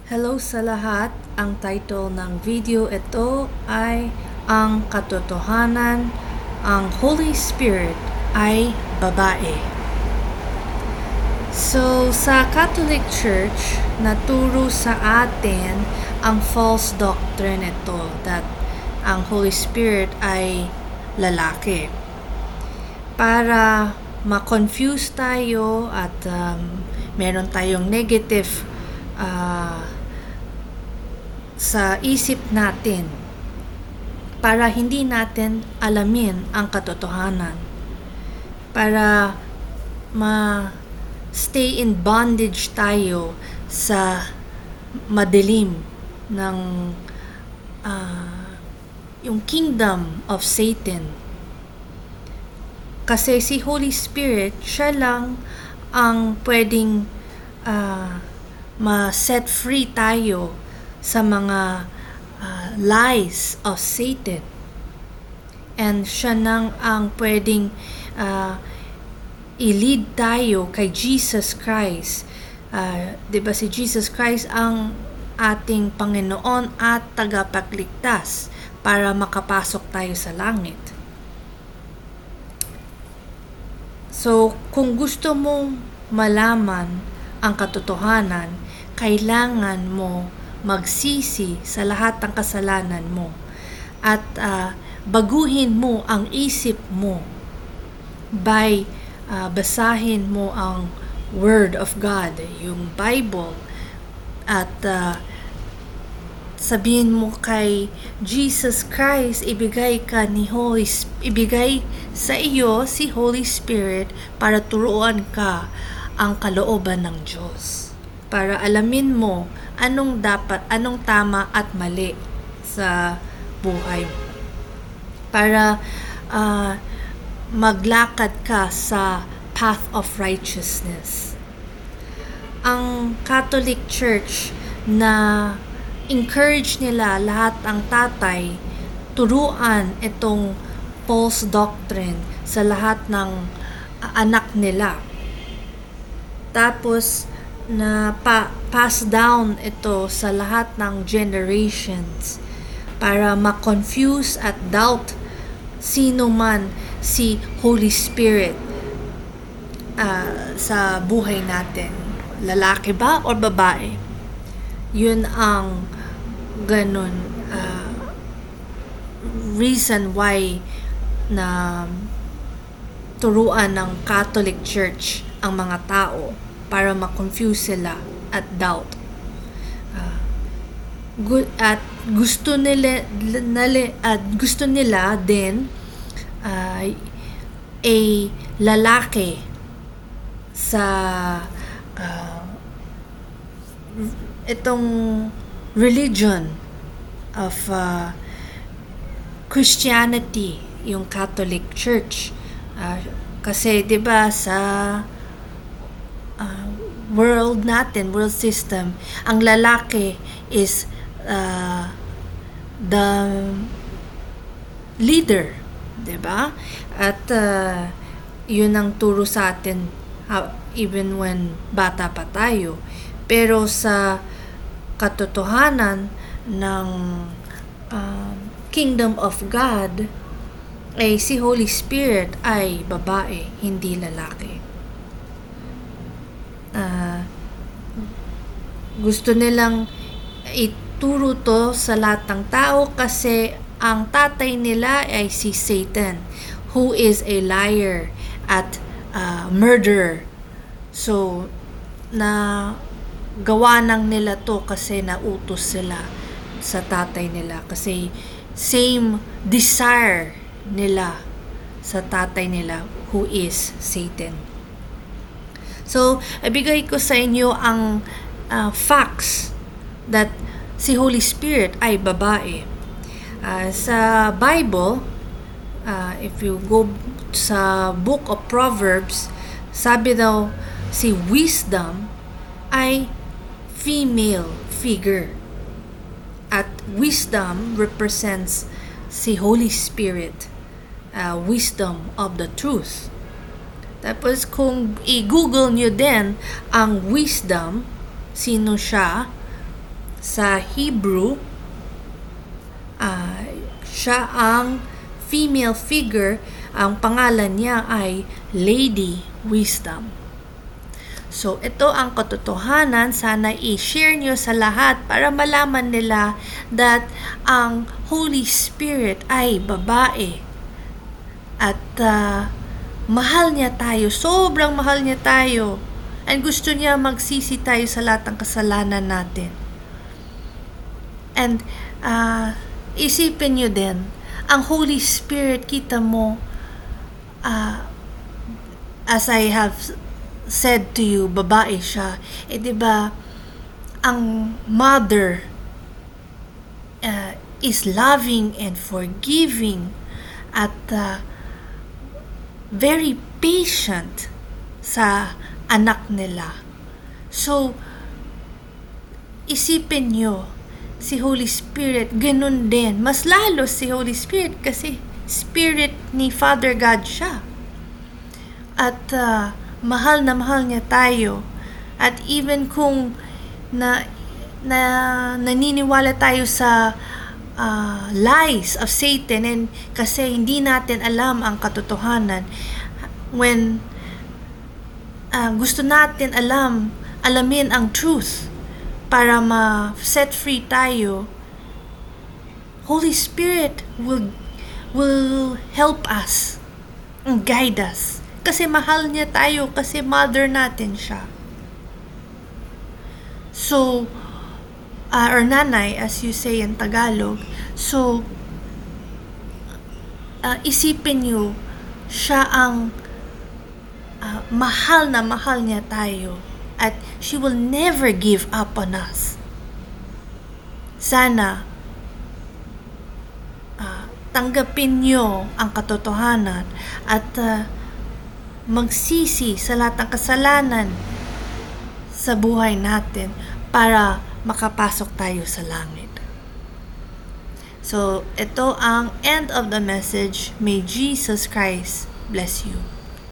Hello sa lahat. Ang title ng video ito ay Ang Katotohanan, ang Holy Spirit ay babae. So, sa Catholic Church, naturo sa atin ang false doctrine ito that ang Holy Spirit ay lalaki. Para ma-confuse tayo at meron tayong negative sa isip natin para hindi natin alamin ang katotohanan, para stay in bondage tayo sa madilim ng yung kingdom of Satan. Kasi si Holy Spirit, siya lang ang pwedeng ma-set free tayo sa mga lies of Satan. And siya nang ang pwedeng i-lead tayo kay Jesus Christ. Diba si Jesus Christ ang ating Panginoon at tagapagligtas para makapasok tayo sa langit. So, kung gusto mong malaman ang katotohanan, kailangan mo magsisi sa lahat ng kasalanan mo at baguhin mo ang isip mo by basahin mo ang Word of God, yung Bible, at sabihin mo kay Jesus Christ, ibigay sa iyo si Holy Spirit para turuan ka ang kalooban ng Diyos, para alamin mo anong tama at mali sa buhay, para maglakad ka sa path of righteousness. Ang Catholic Church na encourage nila lahat ang tatay turuan itong false doctrine sa lahat ng anak nila. Tapos na pass down ito sa lahat ng generations para ma-confuse at doubt sino man si Holy Spirit sa buhay natin. Lalaki ba o babae? Yun ang ganun reason why na turuan ng Catholic Church ang mga tao para ma-confuse sila at doubt. At gusto nila din a lalaki sa itong religion of Christianity, yung Catholic Church. Kasi 'di ba sa world system, ang lalaki is the leader, 'di ba? At yun ang turo sa atin even when bata pa tayo. Pero sa katotohanan ng Kingdom of God ay si Holy Spirit ay babae, hindi lalaki. Gusto nilang ituro to sa lahat ng tao kasi ang tatay nila ay si Satan, who is a liar at murderer. So, na gawa nang nila to kasi nautos sila sa tatay nila, kasi same desire nila sa tatay nila, who is Satan. So, ibigay ko sa inyo ang facts that si Holy Spirit ay babae. Sa Bible, if you go sa Book of Proverbs, sabi daw si wisdom ay female figure. At wisdom represents si Holy Spirit, wisdom of the truth. Tapos kung i-google nyo din ang wisdom, sino siya, Sa Hebrew, siya ang female figure. Ang pangalan niya ay Lady Wisdom. So, ito ang katotohanan. Sana i-share nyo sa lahat para malaman nila that ang Holy Spirit ay babae. At mahal niya tayo. Sobrang mahal niya tayo. And gusto niya magsisi tayo sa lahat ng kasalanan natin. And isipin nyo din, ang Holy Spirit, kita mo, as I have said to you, babae siya. Diba, ang mother is loving and forgiving at very patient sa anak nila. So, isipin nyo, si Holy Spirit, ganun din. Mas lalo si Holy Spirit kasi Spirit ni Father God siya. At mahal na mahal niya tayo. At even kung naniniwala tayo sa lies of Satan and kasi hindi natin alam ang katotohanan, when gusto natin alamin ang truth para ma-set free tayo, Holy Spirit will help us and guide us. Kasi mahal niya tayo, kasi mother natin siya. So, or nanay, as you say in Tagalog. So, isipin niyo, siya ang mahal na mahal niya tayo. At she will never give up on us. Sana tanggapin nyo ang katotohanan at magsisi sa lahat ng kasalanan sa buhay natin para makapasok tayo sa langit. So, ito ang end of the message. May Jesus Christ bless you.